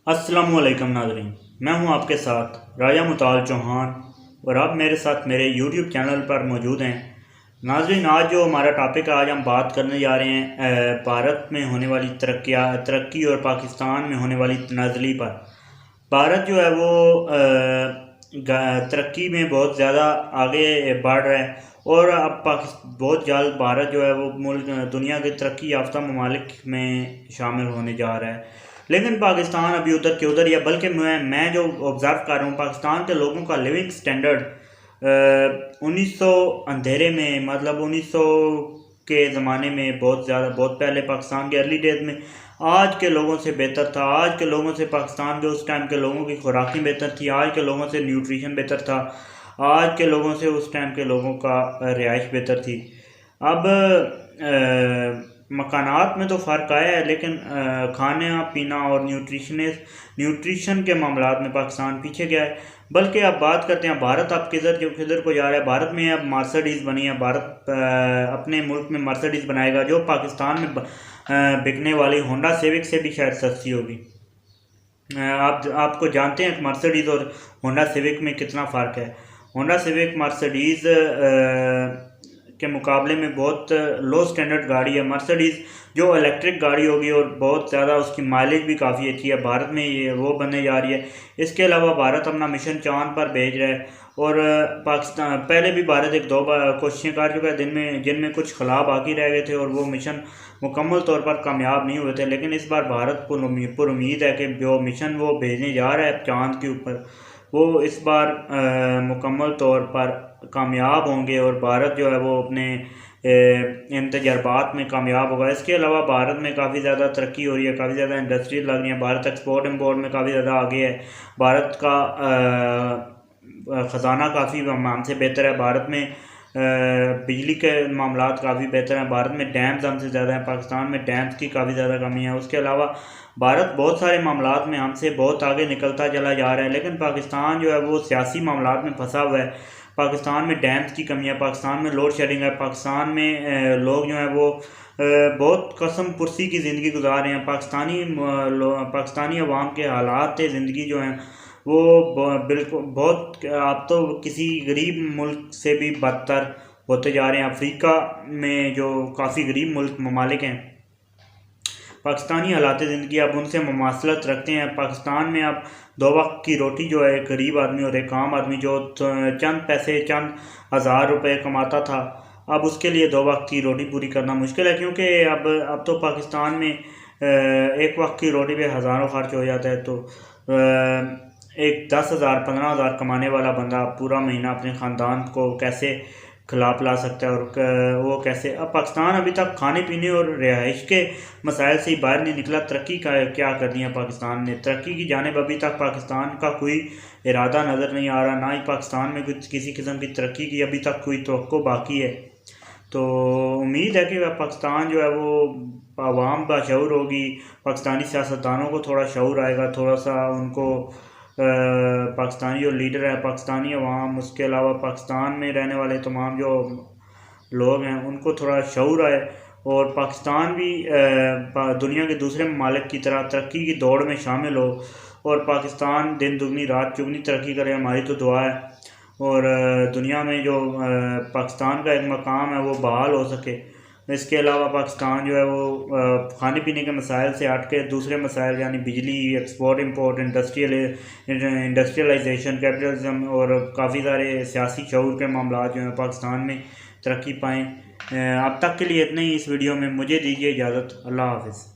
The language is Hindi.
अस्सलामुअलैकुम नाज़रीन, मैं हूं आपके साथ राजा मुताल चौहान और आप मेरे साथ मेरे यूट्यूब चैनल पर मौजूद हैं। नाज़रीन, आज जो हमारा टॉपिक है, आज हम बात करने जा रहे हैं भारत में होने वाली तरक्की और पाकिस्तान में होने वाली तनाज़ली पर। भारत जो है वो तरक्की में बहुत ज़्यादा आगे बढ़ रहा है और अब बहुत जल्द भारत जो है वो मुल्क दुनिया के तरक्की याफ्ता ममालिक में शामिल होने जा रहा है। लेकिन पाकिस्तान अभी उधर के उधर ही है, बल्कि मैं जो ऑब्ज़र्व कर रहा हूँ, पाकिस्तान के लोगों का लिविंग स्टैंडर्ड 1900 अंधेरे में, मतलब 1900 के ज़माने में बहुत पहले पाकिस्तान के अर्ली डेज में आज के लोगों से बेहतर था। आज के लोगों से पाकिस्तान के उस टाइम के लोगों की खुराकी बेहतर थी। आज के लोगों से न्यूट्रिशन बेहतर था। आज के लोगों से उस टाइम के लोगों का रिहाइश बेहतर थी। अब मकानात में तो फ़र्क आया है, लेकिन खाना पीना और न्यूट्रिशन के मामलात में पाकिस्तान पीछे गया है। बल्कि अब बात करते हैं भारत अब किधर को जा रहा है। भारत में अब मर्सिडीज़ बनी है। भारत अपने मुल्क में मर्सिडीज़ बनाएगा जो पाकिस्तान में बिकने वाली होंडा सिविक से भी शायद सस्ती होगी। आपको जानते हैं मर्सिडीज़ और होंडा सिविक में कितना फ़र्क है। होंडा सिविक मर्सिडीज़ के मुकाबले में बहुत लो स्टैंडर्ड गाड़ी है। मर्सिडीज़ जो इलेक्ट्रिक गाड़ी होगी और बहुत ज़्यादा उसकी माइलेज भी काफ़ी अच्छी है। भारत में ये वो बनने जा रही है। इसके अलावा भारत अपना मिशन चांद पर भेज रहा है और पाकिस्तान पहले भी भारत एक दो बार कोशिशें कर चुका है जिनमें कुछ खला बाकी रह गए थे और वो मिशन मुकम्मल तौर पर कामयाब नहीं हुए थे। लेकिन इस बार भारत पर उम्मीद है कि जो मिशन वो भेजने जा रहा है चांद के ऊपर, वो इस बार मुकम्मल तौर पर कामयाब होंगे और भारत जो है वो अपने इन तजर्बात में कामयाब होगा। इसके अलावा भारत में काफ़ी ज़्यादा तरक्की हो रही है, काफ़ी ज़्यादा इंडस्ट्रीज लग रही हैं। भारत एक्सपोर्ट इम्पोर्ट में काफ़ी ज़्यादा आगे है। भारत का ख़जाना काफ़ी हमसे बेहतर है। भारत में बिजली के मामलात काफ़ी बेहतर हैं। भारत में डैम्स हमसे ज़्यादा हैं। पाकिस्तान में डैम्स की काफ़ी ज़्यादा कमी है। उसके अलावा भारत बहुत सारे मामलात में हमसे बहुत आगे निकलता चला जा रहा है, लेकिन पाकिस्तान जो है वो सियासी मामलात में फंसा हुआ है। पाकिस्तान में डैम्स की कमी है। पाकिस्तान में लोड शेडिंग है। पाकिस्तान में लोग जो हैं वो बहुत कसम पुरसी की ज़िंदगी गुजार रहे हैं। पाकिस्तानी अवाम के हालात ज़िंदगी जो हैं वो बिल्कुल बहुत अब तो किसी गरीब मुल्क से भी बदतर होते जा रहे हैं। अफ्रीका में जो काफ़ी गरीब ममालिक हैं, पाकिस्तानी हालात ज़िंदगी अब उनसे मुमासलत रखते हैं। पाकिस्तान में अब 2 वक्त की रोटी जो है एक गरीब आदमी और एक आम आदमी जो चंद पैसे चंद हज़ार रुपये कमाता था, अब उसके लिए 2 वक्त की रोटी पूरी करना मुश्किल है। क्योंकि अब तो पाकिस्तान में एक वक्त की रोटी पे हज़ारों खर्च हो जाता है। तो एक 10,000 15,000 कमाने वाला बंदा पूरा महीना अपने ख़ानदान को कैसे खिला पिला सकता है और वो कैसे। अब पाकिस्तान अभी तक खाने पीने और रिहाइश के मसाइल से ही बाहर नहीं निकला। तरक्की का क्या करनी है पाकिस्तान ने? तरक्की की जानिब अभी तक पाकिस्तान का कोई इरादा नज़र नहीं आ रहा। ना ही पाकिस्तान में कुछ किसी किस्म की तरक्की की अभी तक कोई तवक्को बाकी है। तो उम्मीद है कि पाकिस्तान जो है वो अवाम बाशऊर होगी। पाकिस्तानी सियासतदानों को थोड़ा शऊर आएगा, थोड़ा सा उनको पाकिस्तानी जो लीडर है, पाकिस्तानी अवाम, उसके अलावा पाकिस्तान में रहने वाले तमाम जो लोग हैं उनको थोड़ा शऊर आए और पाकिस्तान भी दुनिया के दूसरे ममालिक की तरह तरक्की की दौड़ में शामिल हो और पाकिस्तान दिन दुगनी रात चुगनी तरक्की करे। हमारी तो दुआ है और दुनिया में जो पाकिस्तान का एक मकाम है वो बहाल हो सके। इसके अलावा पाकिस्तान जो है वो खाने पीने के मसाइल से हट के दूसरे मसाइल यानी बिजली, एक्सपोर्ट इम्पोर्ट, इंडस्ट्रियलाइजेशन, कैपिटलिज्म और काफ़ी सारे सियासी शऊर के मामला जो हैं पाकिस्तान में तरक्की पाएँ। अब तक के लिए इतना ही इस वीडियो में। मुझे दीजिए इजाज़त। अल्लाह हाफ़िज़।